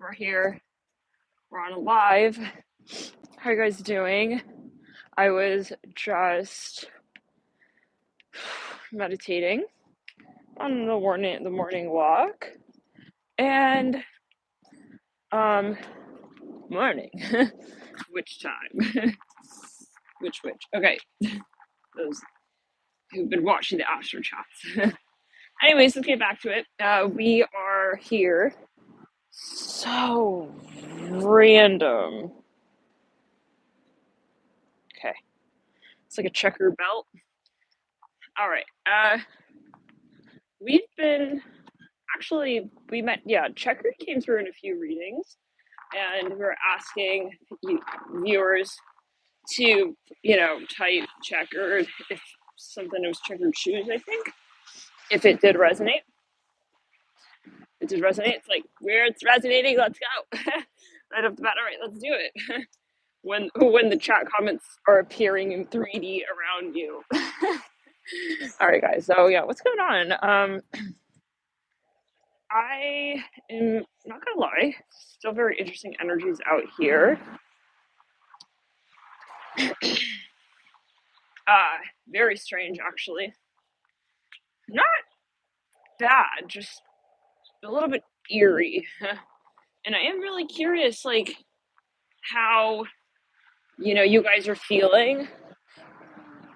We're here. We're on a live. How you guys doing? I was just meditating on the morning walk, and um morning. Which time? which? Okay, those who've been watching the Astro chats. Anyways, let's get back to it. We are here. So random. Okay, it's like a checker belt. All right. We've been we met. Yeah, checker came through in a few readings, and we're asking viewers to type checker if something was checkered shoes. I think if it did resonate, It's like where it's resonating. Let's go. Right off the bat. All right, let's do it. When the chat comments are appearing in 3D around you. All right, guys. So yeah, what's going on? I am not gonna lie, still very interesting energies out here. Very strange actually. Not bad, just a little bit eerie. And I am really curious, like how you guys are feeling.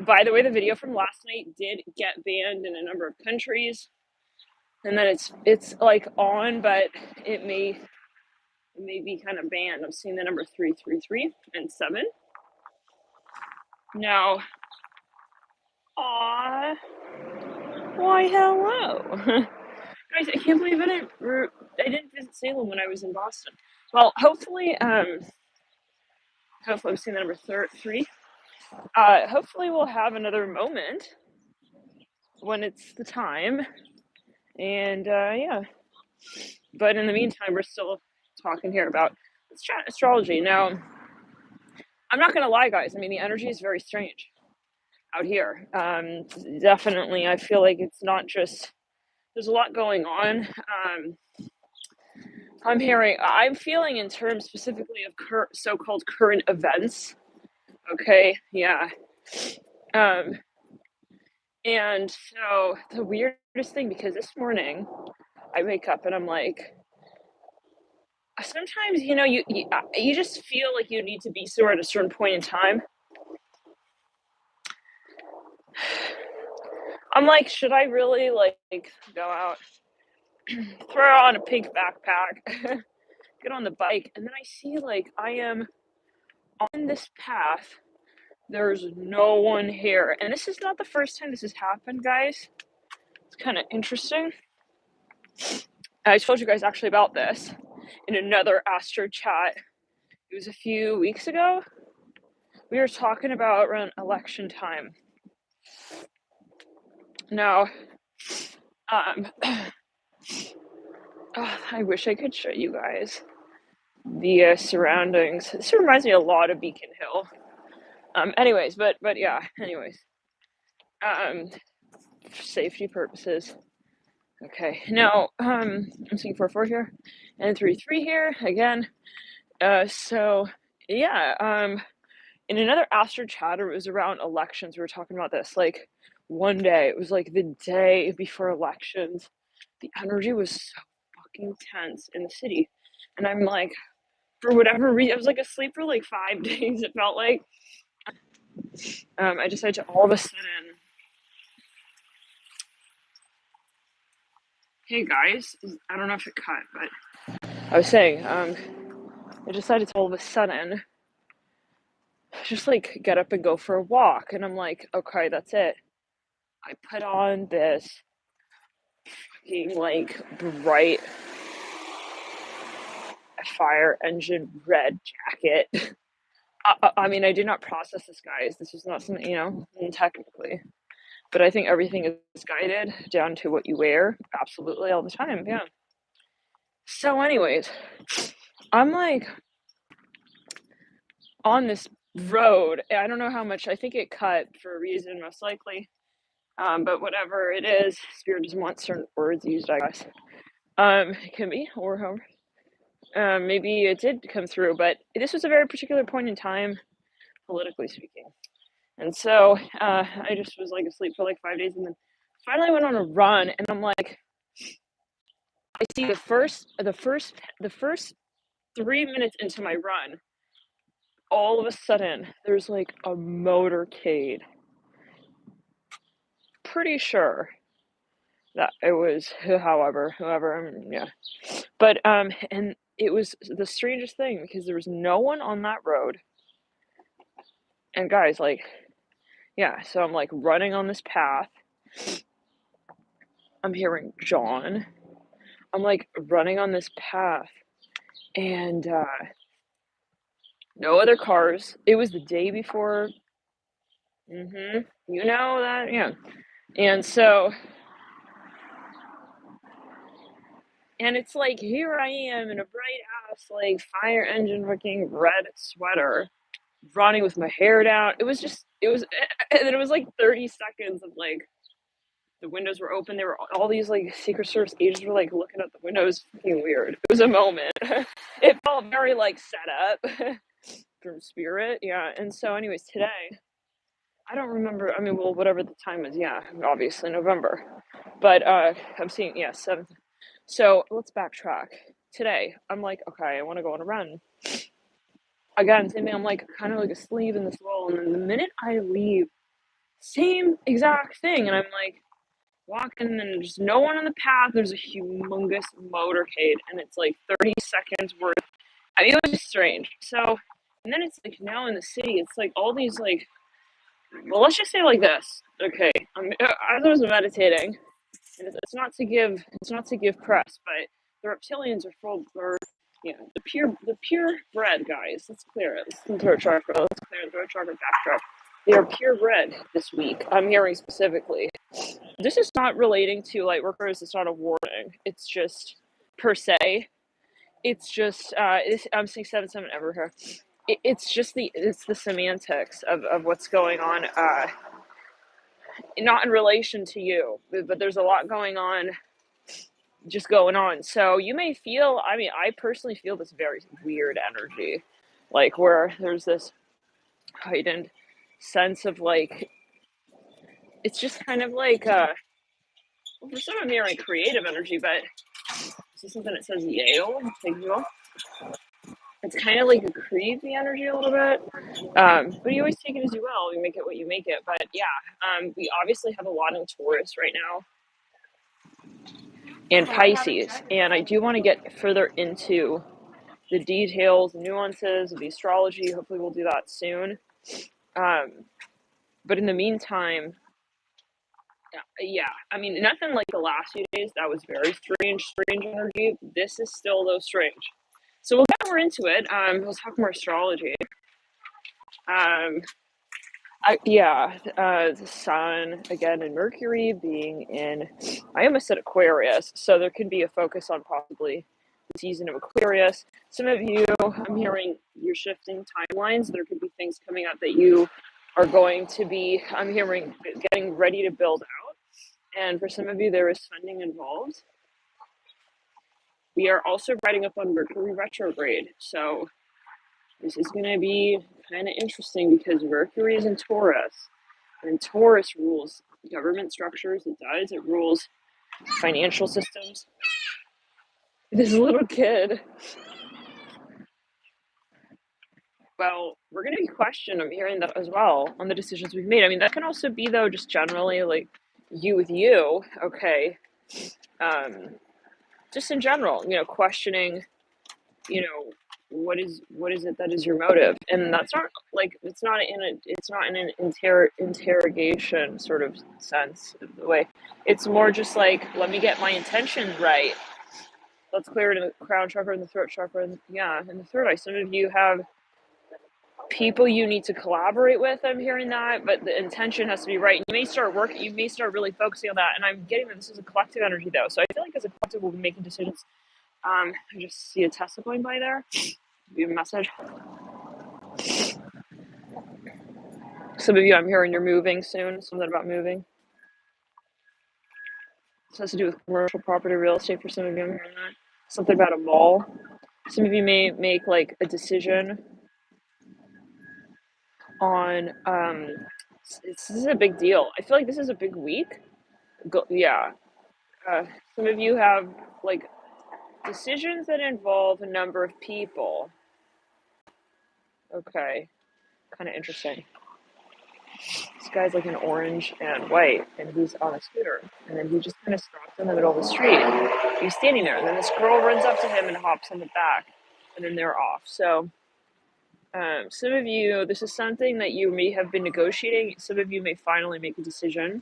By the way, the video from last night did get banned in a number of countries, and then it's like on, but it may be kind of banned. I'm seeing the number 333 and 7 now. Aw, why hello. Guys, I can't believe I didn't visit Salem when I was in Boston. Well, hopefully I'm seeing the number 3. Hopefully we'll have another moment when it's the time. And yeah. But in the meantime, we're still talking here about let's chat astrology. Now, I'm not gonna lie, guys. I mean, the energy is very strange out here. Definitely, I feel like it's not just there's a lot going on. I'm feeling in terms specifically of so-called current events. Okay, yeah. And so the weirdest thing, because this morning I wake up and I'm like, sometimes you just feel like you need to be somewhere at a certain point in time. I'm like, should I really like go out, throw on a pink backpack, get on the bike, and then I see like I am on this path. There's no one here, and this is not the first time this has happened, guys. It's kind of interesting. I told you guys actually about this in another Astro chat. It was a few weeks ago. We were talking about around election time. Now, I wish I could show you guys the surroundings. This reminds me a lot of Beacon Hill. Anyways, but yeah. Anyways, for safety purposes. Okay. Now, I'm seeing 4-4 here, and 3-3 here again. So yeah. In another Astro chatter, it was around elections. We were talking about this. Like one day, it was like the day before elections. The energy was so fucking tense in the city, and I'm like, for whatever reason, I was like asleep for like 5 days. It felt like. I decided to all of a sudden. Hey guys, I don't know if it cut, but I was saying, I decided to all of a sudden just like get up and go for a walk, and I'm like, okay, that's it. I put on this fucking like bright fire engine red jacket. I mean, I did not process this, guys. This was not something, technically. But I think everything is guided down to what you wear, absolutely, all the time, yeah. So anyways, I'm like on this road. I don't know how much, I think it cut for a reason, most likely. But whatever it is, Spirit doesn't want certain words used, I guess. It can be, or however. maybe it did come through, but this was a very particular point in time, politically speaking. And so I just was like asleep for like 5 days, and then finally went on a run, and I'm like, I see the first 3 minutes into my run, all of a sudden there's like a motorcade. Pretty sure that it was, whoever, yeah. But and it was the strangest thing because there was no one on that road. And guys, like, yeah, so I'm like running on this path. I'm hearing John. I'm like running on this path, and no other cars. It was the day before. You know that, yeah. And so, and it's like here I am in a bright ass like fire engine looking red sweater, running with my hair down. And then it was like 30 seconds of like the windows were open. There were all these like Secret Service agents were like looking out the windows. Fucking weird. It was a moment. It felt very like set up from Spirit, yeah. And so, anyways, today I don't remember. I mean, well, whatever the time was, yeah, obviously November. But I'm seeing, yeah, 7th. So let's backtrack. Today, I'm like, okay, I want to go on a run. Again, same thing. I'm like kind of like asleep in this role, and then the minute I leave, same exact thing, and I'm like walking, and there's no one on the path. There's a humongous motorcade, and it's like 30 seconds worth. I mean, it was just strange. So, and then it's like now in the city, it's like all these like, well, let's just say like this. Okay, as I was meditating, and it's not to give press, but the reptilians are full, or the purebred guys. Let's clear it. Let's throat chakra. Let's clear the throat chakra backdrop. They are purebred this week. I'm hearing specifically. This is not relating to light workers. It's not a warning. It's just per se. It's just I'm seeing 7-7 ever here. It's just the semantics of what's going on. Not in relation to you, but there's a lot going on, just going on. So you may feel, I mean, I personally feel this very weird energy, like where there's this heightened sense of like, it's just kind of like, well, for some of me, like creative energy, but this is something that says Yale, thank you. It's kind of like a creepy energy a little bit, but you always take it as you will. You make it what you make it. But yeah, we obviously have a lot in Taurus right now, and Pisces, and I do want to get further into the details, nuances of the astrology. Hopefully we'll do that soon. But in the meantime, yeah, I mean, nothing like the last few days. That was very strange energy. This is still though strange. So we'll get more into it. We'll talk more astrology. The sun again and Mercury being in, I almost said Aquarius, so there could be a focus on possibly the season of Aquarius. Some of you, I'm hearing you're shifting timelines. There could be things coming up that you are going to be, I'm hearing, getting ready to build out. And for some of you, there is funding involved. We are also riding up on Mercury retrograde, so this is going to be kind of interesting because Mercury is in Taurus, and Taurus rules government structures. It rules financial systems. This little kid. Well, we're going to be questioned. I'm hearing that as well on the decisions we've made. I mean, that can also be though just generally like you with you. Okay, just in general, questioning. What is it that is your motive, and that's not like it's not in an interrogation sort of sense of the way. It's more just like, let me get my intention right. Let's clear it in the crown chakra and the throat chakra, and in the third eye. Some of you have people you need to collaborate with. I'm hearing that, but the intention has to be right. You may start really focusing on that, and I'm getting that this is a collective energy though, so I feel like as a collective we'll be making decisions. I just see a Tesla going by there. Give you a message. Some of you, I'm hearing you're moving soon. Something about moving. This has to do with commercial property, real estate for some of you. I'm hearing that. Something about a mall. Some of you may make like a decision on this is a big deal. I feel like this is a big week. Yeah. Some of you have like decisions that involve a number of people. Okay. Kind of interesting. This guy's like in orange and white, and he's on a scooter. And then he just kind of stops in the middle of the street. He's standing there, and then this girl runs up to him and hops on the back, and then they're off. So, some of you, this is something that you may have been negotiating. Some of you may finally make a decision.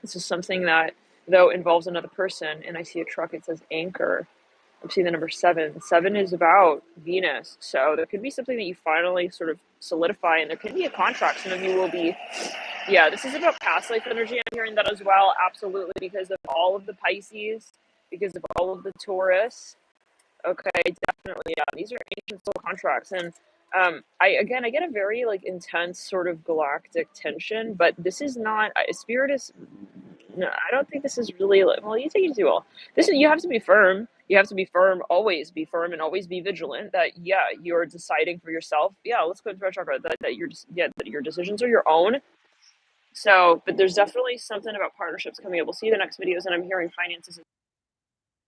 This is something that, though, involves another person. And I see a truck, it says anchor. I'm seeing the number 7. 7 is about Venus. So there could be something that you finally sort of solidify, and there could be a contract. Some of you will be, yeah, this is about past life energy. I'm hearing that as well. Absolutely. Because of all of the Pisces, because of all of the Taurus. Okay, definitely. Yeah, these are ancient soul contracts. And I get a very like intense sort of galactic tension, but this is not, spirit is, no, I don't think this is really, well, you take it too well. This is, you have to be firm. You have to be firm, always be firm, and always be vigilant that, yeah, you're deciding for yourself. Yeah, let's go into our chakra, that you're just, yeah, that your decisions are your own. So, but there's definitely something about partnerships coming up. We'll see the next videos, and I'm hearing finances